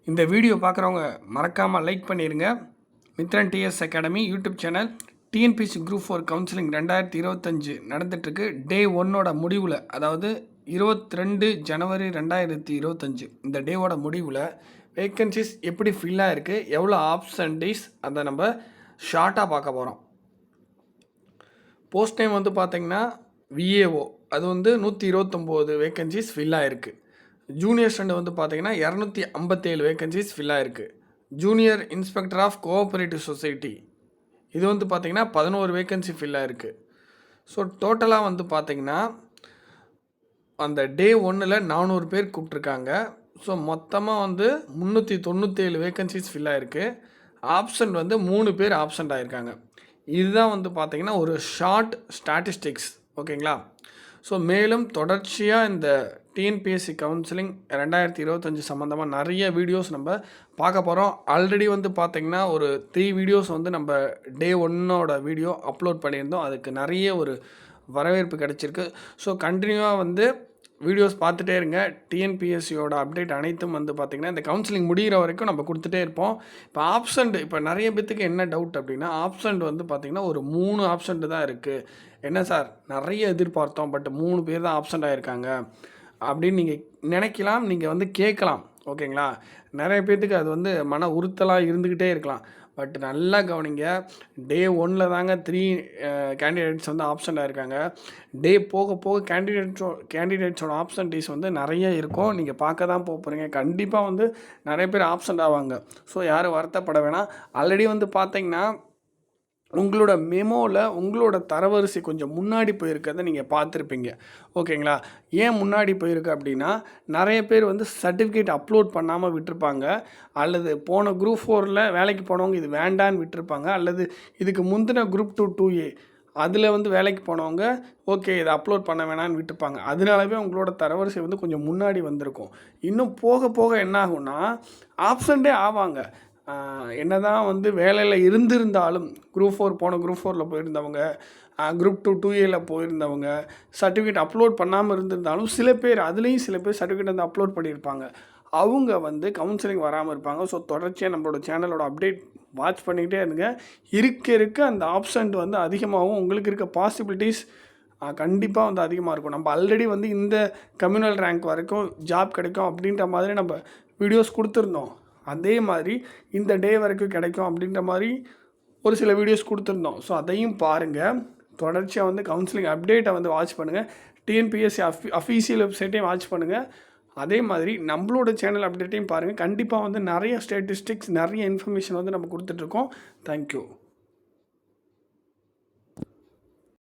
இந்த வீடியோ பார்க்குறவங்க மறக்காமல் லைக் பண்ணிடுங்க. Mithran TS academy YouTube channel TNPSC group 4 counselling 2025 நடந்துகிட்ருக்கு. டே 1ஓட முடிவில், அதாவது 22 ஜனவரி 2025 இந்த டேவோட முடிவில் வேக்கன்சிஸ் எப்படி ஃபில்லாக இருக்குது, எவ்வளோ ஆப்சன்டீஸ், அதை நம்ம ஷார்ட்டாக பார்க்க போகிறோம். போஸ்ட் டைம் வந்து பார்த்திங்கன்னா விஏஓ அது வந்து 129 வேக்கன்சிஸ் ஃபில்லாக இருக்குது. ஜூனியர் ஸ்டண்ட் வந்து பார்த்திங்கன்னா 257 வேக்கன்சிஸ் ஃபில்லாக இருக்குது. Junior inspector of cooperative society இது வந்து பார்த்திங்கன்னா 11 வேக்கன்சி ஃபில்லாக இருக்குது. ஸோ டோட்டலாக வந்து பார்த்திங்கன்னா அந்த டே 1ல் 400 பேர் கூப்பிட்ருக்காங்க. ஸோ மொத்தமாக வந்து 397 வேக்கன்சிஸ் ஃபில்லாக இருக்குது. ஆப்சண்ட் வந்து 3 பேர் ஆப்சண்ட் ஆகிருக்காங்க. இதுதான் வந்து பார்த்திங்கன்னா ஒரு ஷார்ட் ஸ்டாட்டிஸ்டிக்ஸ். ஓகேங்களா? ஸோ மேலும் தொடர்ச்சியாக இந்த டிஎன்பிஎஸ்சி கவுன்சிலிங் 2025 சம்மந்தமாக நிறைய வீடியோஸ் நம்ம பார்க்க போகிறோம். ஆல்ரெடி வந்து பார்த்திங்கன்னா ஒரு 3 வீடியோஸ் வந்து நம்ம டே 1ஓட வீடியோ அப்லோட் பண்ணியிருந்தோம். அதுக்கு நிறைய ஒரு வரவேற்பு கிடச்சிருக்கு. ஸோ கண்டினியூவாக வந்து வீடியோஸ் பார்த்துட்டே இருங்க. டிஎன்பிஎஸ்சியோட அப்டேட் அனைத்தும் வந்து பார்த்திங்கன்னா இந்த கவுன்சிலிங் முடிகிற வரைக்கும் நம்ம கொடுத்துட்டே இருப்போம். இப்போ ஆப்சண்ட், இப்போ நிறைய பேத்துக்கு என்ன டவுட் அப்படின்னா, ஆப்சண்ட் வந்து பார்த்திங்கன்னா ஒரு 3 ஆப்சண்ட் தான் இருக்குது. என்ன சார் நிறைய எதிர்பார்த்தோம், பட் 3 பேர் தான் ஆப்சண்ட் ஆகிருக்காங்க அப்படின்னு நீங்கள் நினைக்கலாம், நீங்கள் வந்து கேட்கலாம். ஓகேங்களா? நிறைய பேர்த்துக்கு அது வந்து மன உறுத்தலாக இருந்துக்கிட்டே இருக்கலாம். பட் நல்லா கவனிங்க, டே 1ல் தாங்க 3 கேண்டிடேட்ஸ் வந்து ஆப்சண்ட் ஆகிருக்காங்க. டே போக போக கேண்டிடேட்ஸோட ஆப்சன்டீஸ் வந்து நிறைய இருக்கும். நீங்கள் பார்க்க தான் போகிறீங்க. கண்டிப்பாக வந்து நிறைய பேர் ஆப்சண்ட் ஆவாங்க. ஸோ யாரும் வருத்தப்பட வேணாம். ஆல்ரெடி வந்து பார்த்தீங்கன்னா உங்களோட மெமோவில் உங்களோட தரவரிசை கொஞ்சம் முன்னாடி போயிருக்கிறத நீங்கள் பார்த்துருப்பீங்க. ஓகேங்களா? ஏன் முன்னாடி போயிருக்கு அப்படின்னா, நிறைய பேர் வந்து சர்டிஃபிகேட் அப்லோட் பண்ணாமல் விட்டுருப்பாங்க, அல்லது போன குரூப் 4ல் வேலைக்கு போனவங்க இது வேண்டான்னு விட்டுருப்பாங்க, அல்லது இதுக்கு முந்தின குரூப் 2A அதில் வந்து வேலைக்கு போனவங்க ஓகே இதை அப்லோட் பண்ண வேணான்னு விட்டுருப்பாங்க. அதனாலவே உங்களோட தரவரிசை வந்து கொஞ்சம் முன்னாடி வந்திருக்கும். இன்னும் போக போக என்ன ஆகும்னா ஆப்சண்ட்டே ஆவாங்க. என்ன தான் வந்து வேலையில் இருந்திருந்தாலும் குரூப் 4 போன குரூப் 4ல் போயிருந்தவங்க, குரூப் 2A போயிருந்தவங்க, சர்டிஃபிகேட் அப்லோட் பண்ணாமல் இருந்திருந்தாலும் சில பேர், அதுலேயும் சில பேர் சர்டிஃபிகேட் வந்து அப்லோட் பண்ணியிருப்பாங்க. அவங்க வந்து கவுன்சிலிங் வராமல் இருப்பாங்க. ஸோ தொடர்ச்சியாக நம்மளோட சேனலோட அப்டேட் வாட்ச் பண்ணிக்கிட்டே இருங்க. இருக்க அந்த ஆப்ஷன்ட் வந்து அதிகமாகவும் உங்களுக்கு இருக்க பாசிபிலிட்டிஸ் கண்டிப்பாக வந்து அதிகமாக இருக்கும். நம்ம ஆல்ரெடி வந்து இந்த கம்யூனல் ரேங்க் வரைக்கும் ஜாப் கிடைக்கும் அப்படின்ற மாதிரி நம்ம வீடியோஸ் கொடுத்துருந்தோம். அதே மாதிரி இந்த டே வரைக்கும் கிடைக்கும் அப்படின்ற மாதிரி ஒரு சில வீடியோஸ் கொடுத்துருந்தோம். ஸோ அதையும் பாருங்கள். தொடர்ச்சியாக வந்து கவுன்சிலிங் அப்டேட்டை வந்து வாட்ச் பண்ணுங்கள். டிஎன்பிஎஸ்சி அஃபீஷியல் வெப்சைட்டையும் வாட்ச் பண்ணுங்கள். அதே மாதிரி நம்மளோட சேனல் அப்டேட்டையும் பாருங்கள். கண்டிப்பாக வந்து நிறைய ஸ்டாட்டிஸ்டிக்ஸ், நிறைய இன்ஃபர்மேஷன் வந்து நம்ம கொடுத்துட்ருக்கோம். தேங்க்யூ.